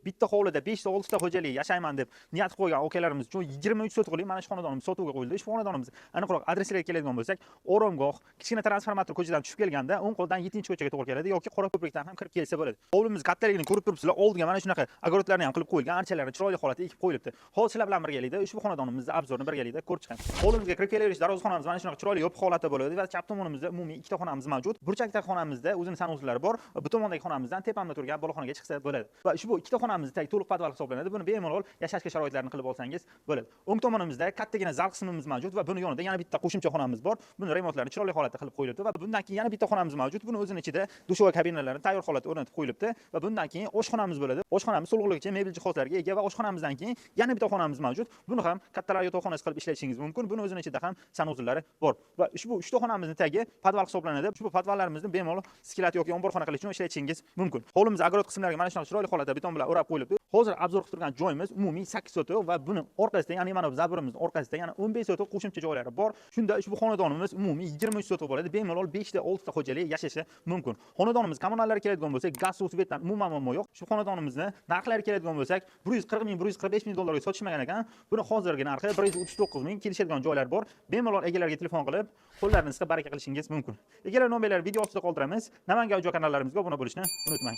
bitta hovlida 5 ta 6 ta xo'jalik yashayman deb niyat qo'ygan akalarimiz uchun 23 sotixlik mana shu xonadonimiz sotuvga qo'yildi. Ushbu xonadonimiz aniqroq adreslarga keladigan bo'lsak, Oromgoh, kichkina transformator ko'chadan tushib kelganda o'ng qo'ldan 7-ko'chaga to'g'ri keladi yoki Qora ko'prikdan ham kirib kelsa bo'ladi. Hovlimiz kattaligini ko'rib turibsizlar. Oldiga mana shunaqa огородlarni ham qilib qo'yilgan, archalarni chiroyli holatda ekib qo'yilibdi. Hozir sizlar bilan birgalikda ushbu xonadonimizning obzorini birgalikda ko'rib chiqamiz. Hovlimizga kirib kelaverish darvozxonamiz mana shunaqa chiroyli yopiq holatda bo'ladi va chap tomonimizda umumiy ikkita xonamiz mavjud. Burchakdagi xonamizda o'zining sanuslari bor. Bu tomondagi xonamizdan tepamda turgan boloxonaga chiqsa bo'ladi. Va ushbu ikkita xonamizdagi to'liq podval hisoblanadi. Buni bemalol yashashga sharoitlarini qilib olsangiz bo'ladi. O'ng tomonimizda kattagina zal qismimiz mavjud va buni yonida yana bitta qo'shimcha xonamiz bor. Buni remontlarini chiroyli holatda qilib qo'yilibdi va bundan keyin yana bitta xonamiz mavjud. Buni o'zining ichida dushovoy kabinalarini tayyor holatda o'rnatib qo'yilibdi va bundan keyin oshxonamiz bo'ladi. Oshxonamiz so'lg'iligicha mebel jihozlarga ega va oshxonamizdan keyin yana bitta xonamiz mavjud. Buni ham kattalar yotoqxonasi qilib ishlatishingiz mumkin. Buni o'zining ichida ham sanullari bor. Va ushbu 3 ta xonamizning tagi podval hisoblanadi. Ushbu podvallarimizni bemalol skilat yoki omborxona qilish uchun ishlatishingiz mumkin. Hovlimiz огород qismlariga mana shunaqa chiroyli holatda beton bilan o'rab qo'yilibdi. Hozir obzor qilib turgan joyimiz umumiy 8 sotuq va buni orqasida, ya'ni mana bu zaburimizning orqasida yana 15 sotuq qo'shimcha joylari bor. Shunda ushbu xonadonimiz umumiy 23 sotuq bo'ladi. Bemalol 5 ta 6 ta xo'jalik yashashi mumkin. Xonadonimiz kommunallari keladigan bo'lsak, gaz, suv, svetdan umuman muammo yo'q. Shu xonadonimizni narxlari keladigan bo'lsak, 140 ming, 145 ming dollarga sotishmagan ekan. Buni hozirgi narxi 139 ming, kelishadigan joylar bor. Bemalol egalariga telefon qilib, qo'llarini siqib baraka qilishingiz mumkin. Egalar nomerlarini video ostida qoldiramiz. Namangan audio kanallarimizga obuna bo'lishni unutmang.